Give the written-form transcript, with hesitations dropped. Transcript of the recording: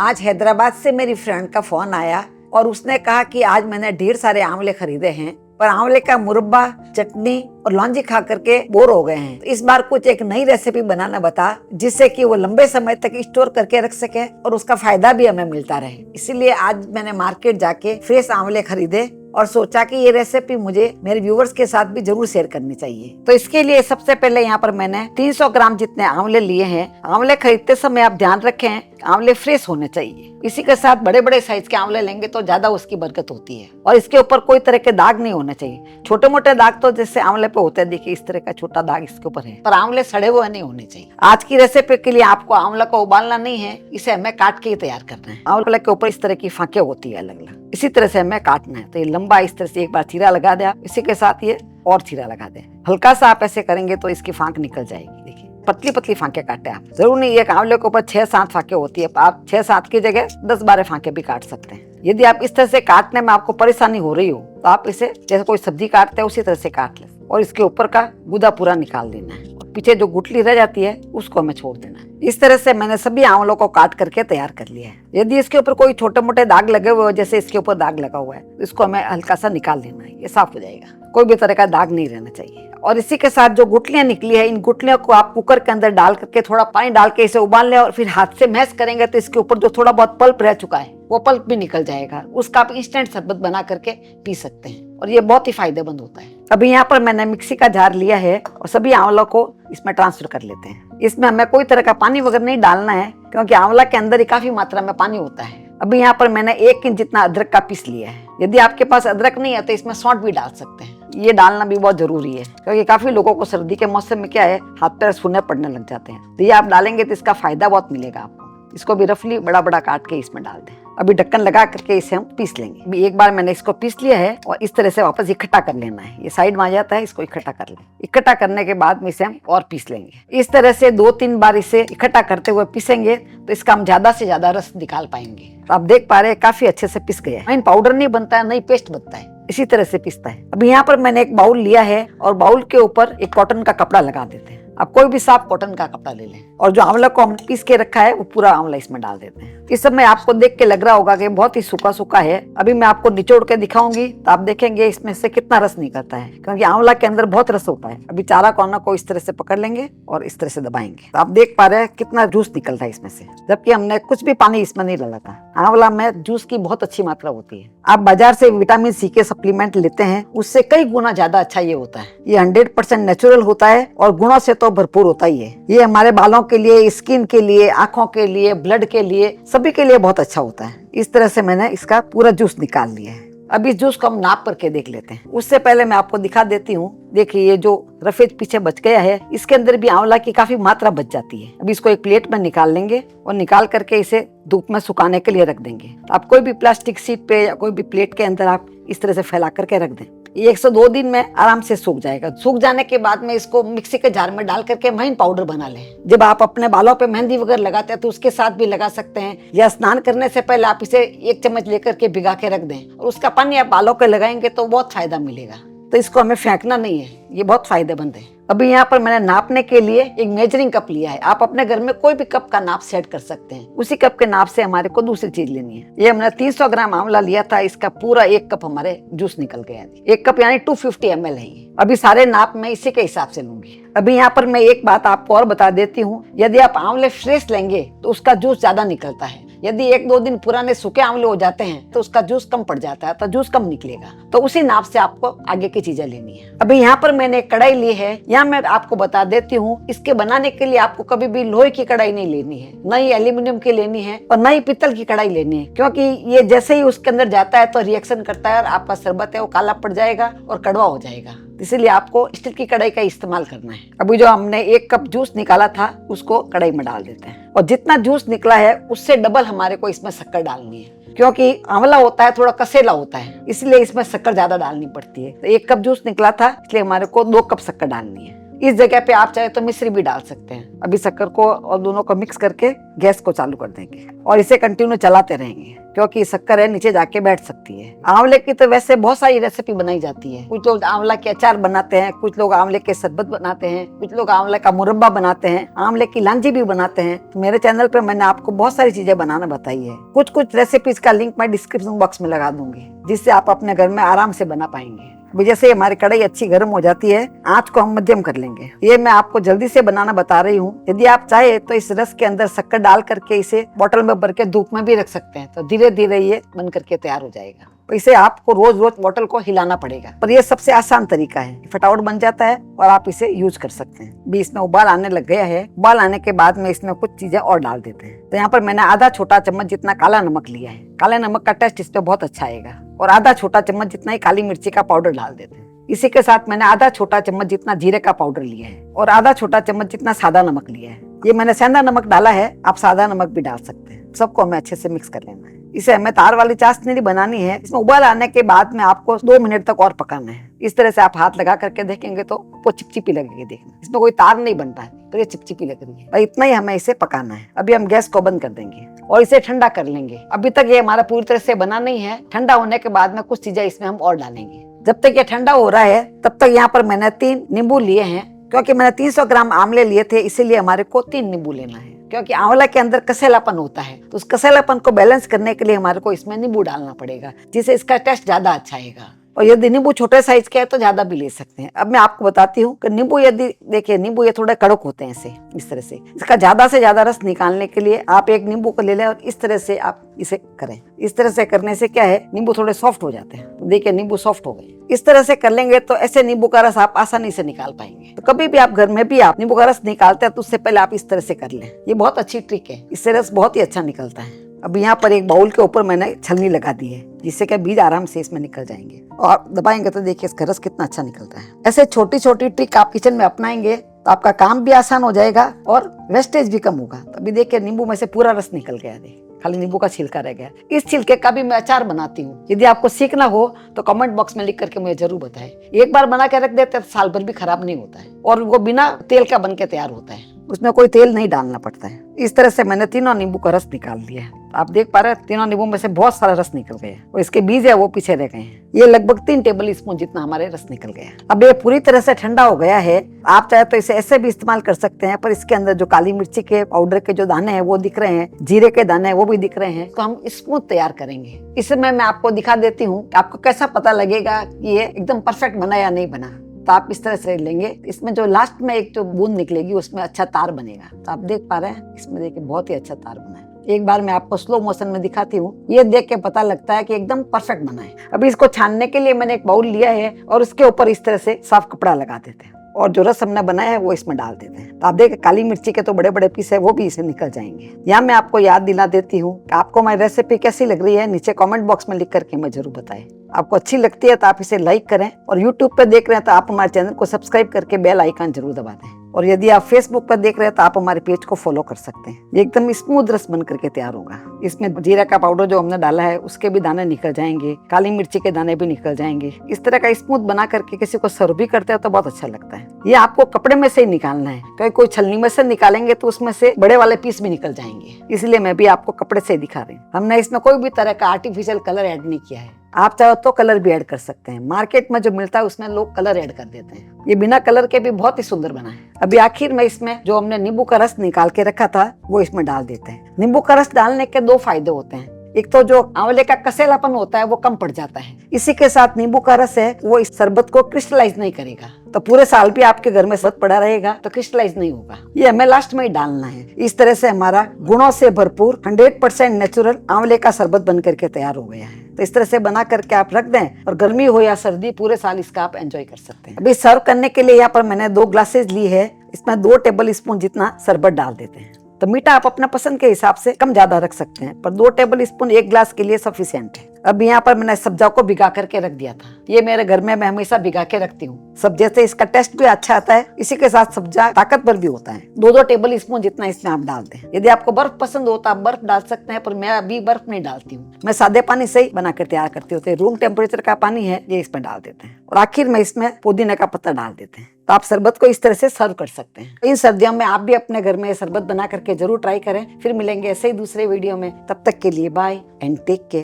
आज हैदराबाद से मेरी फ्रेंड का फोन आया और उसने कहा कि आज मैंने ढेर सारे आंवले खरीदे हैं पर आंवले का मुरब्बा, चटनी और लौंजी खा करके बोर हो गए हैं। तो इस बार कुछ एक नई रेसिपी बनाना बता जिससे कि वो लंबे समय तक स्टोर करके रख सके और उसका फायदा भी हमें मिलता रहे। इसीलिए आज मैंने मार्केट जाके फ्रेश आंवले खरीदे और सोचा कि ये रेसिपी मुझे मेरे व्यूवर्स के साथ भी जरूर शेयर करनी चाहिए। तो इसके लिए सबसे पहले यहाँ पर मैंने 300 ग्राम जितने आंवले लिए हैं। आंवले खरीदते समय आप ध्यान रखें आंवले फ्रेश होने चाहिए। इसी के साथ बड़े बड़े साइज के आंवले लेंगे तो ज्यादा उसकी बरकत होती है और इसके ऊपर कोई तरह के दाग नहीं होने चाहिए। छोटे मोटे दाग तो जैसे आंवले पे होते हैं, देखिए इस तरह का छोटा दाग इसके ऊपर है, पर आंवले सड़े हुए नहीं होने चाहिए। आज की रेसिपी के लिए आपको आंवला को उबालना नहीं है, इसे हमें काट के ही तैयार करना है। आंवले के ऊपर इस तरह की फांके होती है अलग अलग, इसी तरह से हमें काटना है। तो ये लंबा इस तरह से एक बार चीरा लगा दिया, इसी के साथ ये और चीरा लगा दे। हल्का सा आप ऐसे करेंगे तो इसकी फांक निकल जाएगी। देखिए पतली पतली फांके काटे आप, जरूर नहीं एक आंवले के ऊपर 6-7 फांके होती है, आप 6-7 की जगह 10-12 फांके भी काट सकते हैं। यदि आप इस तरह से काटने में आपको परेशानी हो रही हो तो आप इसे जैसे कोई सब्जी काटते हैं उसी तरह से काट ले और इसके ऊपर का गुदा पूरा निकाल देना है और पीछे जो गुठली रह जाती है उसको हमें छोड़ देना है। इस तरह से मैंने सभी आंवलों को काट करके तैयार कर लिया है। यदि इसके ऊपर कोई छोटे मोटे दाग लगे हुए हो, जैसे इसके ऊपर दाग लगा हुआ है, तो इसको हमें हल्का सा निकाल देना है, ये साफ हो जाएगा। कोई भी तरह का दाग नहीं रहना चाहिए। और इसी के साथ जो गुठलियां निकली है, इन गुठलियों को आप कुकर के अंदर डाल करके थोड़ा पानी डाल के इसे उबाल लें और फिर हाथ से मैश करेंगे तो इसके ऊपर जो थोड़ा बहुत पल्प रह चुका है वो पल्प भी निकल जाएगा। उसका आप इंस्टेंट शरबत बना करके पी सकते हैं और ये बहुत ही फायदेमंद होता है। अभी यहाँ पर मैंने मिक्सी का जार लिया है और सभी आंवलों को इसमें ट्रांसफर कर लेते हैं। इसमें हमें कोई तरह का पानी वगैरह नहीं डालना है क्योंकि आंवला के अंदर ही काफी मात्रा में पानी होता है। अभी यहाँ पर मैंने 1 इंच जितना अदरक का पीस लिया है। यदि आपके पास अदरक नहीं है तो इसमें सौंठ भी डाल सकते हैं। ये डालना भी बहुत जरूरी है क्योंकि काफी लोगों को सर्दी के मौसम में क्या है, हाथ पैर सूने पड़ने लग जाते हैं। तो ये आप डालेंगे तो इसका फायदा बहुत मिलेगा आपको। इसको भी रफली बड़ा बड़ा काट के इसमें डाल दें। अभी ढक्कन लगा करके इसे हम पीस लेंगे। अभी एक बार मैंने इसको पीस लिया है और इस तरह से वापस इकट्ठा कर लेना है। ये साइड में आ जाता है, इसको इकट्ठा कर लें। इकट्ठा करने के बाद में इसे हम और पीस लेंगे। इस तरह से 2-3 बार इसे इकट्ठा करते हुए पीसेंगे तो इसका हम ज्यादा से ज्यादा रस निकाल पाएंगे। तो आप देख पा रहे हैं काफी अच्छे से पिस गया है। पाउडर नहीं बनता है, नहीं पेस्ट बनता है, इसी तरह से पिसता है। अभी यहाँ पर मैंने एक बाउल लिया है और बाउल के ऊपर एक कॉटन का कपड़ा लगा देते हैं। आप कोई भी साफ कॉटन का कपड़ा ले लें और जो आंवला को हम पीस के रखा है वो पूरा आंवला इसमें डाल देते हैं। इस समय आपको देख के लग रहा होगा कि बहुत ही सूखा सूखा है। अभी मैं आपको निचोड़ के दिखाऊंगी तो आप देखेंगे इसमें से कितना रस निकलता है क्योंकि आंवला के अंदर बहुत रस होता है। अभी चारा कोना को इस तरह से पकड़ लेंगे और इस तरह से दबाएंगे तो आप देख पा रहे हैं कितना जूस निकल रहा है इसमें से, जबकि हमने कुछ भी पानी इसमें नहीं डाला था। आंवला में जूस की बहुत अच्छी मात्रा होती है। आप बाजार से विटामिन सी के सप्लीमेंट लेते हैं, उससे कई गुना ज्यादा अच्छा ये होता है। ये 100% नेचुरल होता है और गुणों से तो भरपूर होता ही है। ये हमारे बालों के लिए, स्किन के लिए, आंखों के लिए, ब्लड के लिए, सभी के लिए बहुत अच्छा होता है। इस तरह से मैंने इसका पूरा जूस निकाल लिया है। अब इस जूस को हम नाप करके देख लेते हैं। उससे पहले मैं आपको दिखा देती हूँ। देखिए ये जो रफेज पीछे बच गया है, इसके अंदर भी आंवला की काफी मात्रा बच जाती है। अब इसको एक प्लेट में निकाल लेंगे और निकाल करके इसे धूप में सुखाने के लिए रख देंगे। आप कोई भी प्लास्टिक शीट पे या कोई भी प्लेट के अंदर आप इस तरह से फैला करके रख दें। ये 102 दिन में आराम से सूख जाएगा। सूख जाने के बाद में इसको मिक्सी के जार में डाल करके महीन पाउडर बना लें। जब आप अपने बालों पे मेहंदी वगैरह लगाते हैं तो उसके साथ भी लगा सकते हैं, या स्नान करने से पहले आप इसे 1 चम्मच लेकर के भिगा के रख दें और उसका पानी आप बालों पे लगाएंगे तो बहुत फायदा मिलेगा। तो इसको हमें फेंकना नहीं है, ये बहुत फायदेमंद है। अभी यहाँ पर मैंने नापने के लिए एक मेजरिंग कप लिया है। आप अपने घर में कोई भी कप का नाप सेट कर सकते हैं। उसी कप के नाप से हमारे को दूसरी चीज लेनी है। ये हमने 300 ग्राम आंवला लिया था, इसका पूरा 1 कप हमारे जूस निकल गया। 1 कप यानी 250 ml है ये। अभी सारे नाप मैं इसी के हिसाब से लूंगी। अभी यहाँ पर मैं एक बात आपको और बता देती हूँ, यदि आप आंवले फ्रेश लेंगे तो उसका जूस ज्यादा निकलता है। यदि 1-2 दिन पुराने सूखे आंवले हो जाते हैं तो उसका जूस कम पड़ जाता है, तो जूस कम निकलेगा। तो उसी नाप से आपको आगे की चीजें लेनी है। अभी यहाँ पर मैंने एक कढ़ाई ली है। यहाँ मैं आपको बता देती हूँ, इसके बनाने के लिए आपको कभी भी लोहे की कढ़ाई नहीं लेनी है, न ही एल्यूमिनियम की लेनी है और न ही पीतल की कढ़ाई लेनी है, क्योंकि ये जैसे ही उसके अंदर जाता है तो रिएक्शन करता है और आपका शरबत है वो काला पड़ जाएगा और कड़वा हो जाएगा। इसीलिए आपको स्टील की कढ़ाई का इस्तेमाल करना है। अभी जो हमने 1 कप जूस निकाला था उसको कढ़ाई में डाल देते हैं और जितना जूस निकला है उससे डबल हमारे को इसमें शक्कर डालनी है, क्योंकि आंवला होता है थोड़ा कसेला होता है, इसलिए इसमें शक्कर ज्यादा डालनी पड़ती है। तो 1 कप जूस निकला था इसलिए हमारे को 2 कप शक्कर डालनी है। इस जगह पे आप चाहे तो मिश्री भी डाल सकते हैं। अभी शक्कर को और दोनों को मिक्स करके गैस को चालू कर देंगे और इसे कंटिन्यू चलाते रहेंगे, क्योंकि शक्कर है नीचे जाके बैठ सकती है। आंवले की तो वैसे बहुत सारी रेसिपी बनाई जाती है। कुछ लोग आंवला के अचार बनाते हैं, कुछ लोग आंवले के शरबत बनाते हैं, कुछ लोग आंवले का मुरब्बा बनाते हैं, आंवले की लांजी भी बनाते हैं। तो मेरे चैनल पे मैंने आपको बहुत सारी चीजें बनाना बताई है। कुछ रेसिपीज का लिंक मैं डिस्क्रिप्शन बॉक्स में लगा दूंगी, जिससे आप अपने घर में आराम से बना पाएंगे। जैसे हमारी कढ़ाई अच्छी गर्म हो जाती है, आंच को हम मध्यम कर लेंगे। ये मैं आपको जल्दी से बनाना बता रही हूँ। यदि आप चाहे तो इस रस के अंदर शक्कर डाल करके इसे बोतल में भर के धूप में भी रख सकते हैं, तो धीरे धीरे ये बन करके तैयार हो जाएगा। तो इसे आपको रोज रोज बोतल को हिलाना पड़ेगा, पर ये सबसे आसान तरीका है, फटाफट बन जाता है और आप इसे यूज कर सकते हैं। भी इसमें उबाल आने लग गया है। उबाल आने के बाद में इसमें कुछ चीजें और डाल देते हैं। तो यहाँ पर मैंने आधा छोटा चम्मच जितना काला नमक लिया है। काले नमक का टेस्ट इस पे बहुत अच्छा आएगा। और आधा छोटा चम्मच जितना ही काली मिर्ची का पाउडर डाल देते हैं। इसी के साथ मैंने आधा छोटा चम्मच जितना जीरे का पाउडर लिया है और आधा छोटा चम्मच जितना सादा नमक लिया है। ये मैंने सेंधा नमक डाला है, आप सादा नमक भी डाल सकते हैं। सबको हमें अच्छे से मिक्स कर लेना है। इसे हमें तार वाली चाशनी बनानी है। इसमें उबाल आने के बाद में आपको 2 मिनट तक और पकाना है। इस तरह से आप हाथ लगा करके देखेंगे तो वो चिपचिपी लगेगी। देखना इसमें कोई तार नहीं बनता है, तो ये चिपचिपी लग रही है। और इतना ही हमें इसे पकाना है। अभी हम गैस को बंद कर देंगे और इसे ठंडा कर लेंगे। अभी तक ये हमारा पूरी तरह से बना नहीं है। ठंडा होने के बाद में कुछ चीजें इसमें हम और डालेंगे। जब तक ये ठंडा हो रहा है तब तक यहाँ पर मैंने 3 नींबू लिए हैं। क्योंकि मैंने 300 ग्राम आंवले लिए थे, इसीलिए हमारे को 3 नींबू लेना है। क्योंकि आंवला के अंदर कसेलापन होता है, तो उस कसेलापन को बैलेंस करने के लिए हमारे को इसमें नींबू डालना पड़ेगा, जिससे इसका टेस्ट ज्यादा अच्छा आएगा। और यदि नींबू छोटे साइज के है तो ज्यादा भी ले सकते हैं। अब मैं आपको बताती हूँ कि नींबू यदि देखिए, नींबू ये थोड़े कड़क होते हैं ऐसे इस तरह से। इसका ज्यादा से ज्यादा रस निकालने के लिए आप एक नींबू को ले लें और इस तरह से आप इसे करें। इस तरह से करने से क्या है, नींबू थोड़े सॉफ्ट हो जाते हैं। तो देखिए नींबू सॉफ्ट हो गए। इस तरह से कर लेंगे तो ऐसे नींबू का रस आप आसानी से निकाल पाएंगे। तो कभी भी आप घर में भी आप नींबू का रस निकालते हैं तो उससे पहले आप इस तरह से कर लें। ये बहुत अच्छी ट्रिक है, इससे रस बहुत ही अच्छा निकलता है। अब यहाँ पर एक बाउल के ऊपर मैंने छलनी लगा दी है, जिससे कि बीज आराम से इसमें निकल जाएंगे। और दबाएंगे तो देखिए इसका रस कितना अच्छा निकलता है। ऐसे छोटी छोटी ट्रिक आप किचन में अपनाएंगे तो आपका काम भी आसान हो जाएगा और वेस्टेज भी कम होगा। अभी देखिए नींबू में से पूरा रस निकल गया है, खाली नींबू का छिलका रह गया। इस छिलके का भी मैं अचार बनाती हूँ। यदि आपको सीखना हो तो कमेंट बॉक्स में लिख करके मुझे जरूर बताएं। एक बार बना के रख देते हैं तो साल भर भी खराब नहीं होता है और वो बिना तेल का बन के तैयार होता है। उसमें कोई तेल नहीं डालना पड़ता है। इस तरह से मैंने तीनों नींबू का रस निकाल लिया है। आप देख पा रहे हैं तीनों नींबू में से बहुत सारा रस निकल गया और इसके बीज है वो पीछे रह गए हैं। ये लगभग 3 टेबल स्पून जितना हमारे रस निकल गया। अब ये पूरी तरह से ठंडा हो गया है। आप चाहे तो इसे ऐसे भी इस्तेमाल कर सकते हैं, पर इसके अंदर जो काली मिर्ची के पाउडर के जो दाने हैं वो दिख रहे हैं, जीरे के दाने हैं वो भी दिख रहे हैं। तो हम स्मूथ तैयार करेंगे। इसमें मैं आपको दिखा देती हूँ आपको कैसा पता लगेगा कि ये एकदम परफेक्ट बना या नहीं बना। तो आप इस तरह से लेंगे, इसमें जो लास्ट में एक जो बूंद निकलेगी उसमें अच्छा तार बनेगा। तो आप देख पा रहे हैं इसमें देखिए बहुत ही अच्छा तार बना है। एक बार मैं आपको स्लो मोशन में दिखाती हूँ, ये देख के पता लगता है कि एकदम परफेक्ट बना है। अभी इसको छानने के लिए मैंने एक बाउल लिया है और उसके ऊपर इस तरह से साफ कपड़ा लगा देते हैं और जो रस हमने बनाया है वो इसमें डाल देते हैं। तो आप देखिए काली मिर्ची के तो बड़े बड़े पीस है वो भी इसे निकल जाएंगे। यहाँ मैं आपको याद दिला देती हूँ कि आपको मेरी रेसिपी कैसी लग रही है, नीचे कमेंट बॉक्स में लिख करके मैं जरूर बताएं। आपको अच्छी लगती है तो आप इसे लाइक करें और यूट्यूब पे देख रहे हैं तो आप हमारे चैनल को सब्सक्राइब करके बेल आइकन जरूर दबा दें। और यदि आप फेसबुक पर देख रहे हैं तो आप हमारे पेज को फॉलो कर सकते हैं। ये एकदम स्मूथ रस बन करके तैयार होगा। इसमें जीरा का पाउडर जो हमने डाला है उसके भी दाने निकल जाएंगे, काली मिर्ची के दाने भी निकल जाएंगे। इस तरह का स्मूथ बना करके किसी को सर्व भी करते हैं तो बहुत अच्छा लगता है। ये आपको कपड़े में से ही निकालना है, क्योंकि कोई छलनी में से निकालेंगे तो उसमें से बड़े वाले पीस भी निकल जाएंगे। इसलिए मैं भी आपको कपड़े से दिखा रही हूँ। हमने इसमें कोई भी तरह का आर्टिफिशियल कलर ऐड नहीं किया है। आप चाहो तो कलर भी ऐड कर सकते हैं। मार्केट में जो मिलता है उसमें लोग कलर ऐड कर देते हैं। ये बिना कलर के भी बहुत ही सुंदर बना है। अभी आखिर में इसमें जो हमने नींबू का रस निकाल के रखा था वो इसमें डाल देते हैं। नींबू का रस डालने के 2 फायदे होते हैं। एक तो जो आंवले का कसेलापन होता है वो कम पड़ जाता है। इसी के साथ नींबू का रस है वो इस शरबत को क्रिस्टलाइज नहीं करेगा, तो पूरे साल भी आपके घर में शरबत पड़ा रहेगा तो क्रिस्टलाइज नहीं होगा। ये हमें लास्ट में ही डालना है। इस तरह से हमारा गुणों से भरपूर 100% नेचुरल आंवले का शरबत बन करके तैयार हो गया है। तो इस तरह से बना करके आप रख दें और गर्मी हो या सर्दी पूरे साल इसका आप एंजॉय कर सकते हैं। अभी सर्व करने के लिए यहाँ पर मैंने 2 ग्लासेस ली है। इसमें 2 टेबल स्पून जितना शरबत डाल देते हैं। तो मीठा आप अपना पसंद के हिसाब से कम ज्यादा रख सकते हैं, पर 2 टेबल स्पून 1 ग्लास के लिए सफिशिएंट है। अब यहाँ पर मैंने सब्जियों को भिगा करके रख दिया था। ये मेरे घर में मैं हमेशा भिगा के रखती हूँ। सब्जी से इसका टेस्ट भी अच्छा आता है, इसी के साथ सब्जियां ताकतवर भी होता है। 2-2 टेबल स्पून जितना इसमें आप डाल दें। यदि आपको बर्फ पसंद हो तो आप बर्फ डाल सकते हैं, पर मैं अभी बर्फ नहीं डालती हूँ। मैं सादे पानी से ही बनाकर तैयार करती हूँ। रूम टेम्परेचर का पानी है, ये इसमें डाल देते हैं और आखिर में इसमें पुदीने का पत्ता डाल देते हैं। तो आप शरबत को इस तरह से सर्व कर सकते हैं। इन सर्दियों में आप भी अपने घर में शरबत बना करके जरूर ट्राई करें। फिर मिलेंगे ऐसे ही दूसरे वीडियो में। तब तक के लिए बाय एंड टेक केयर।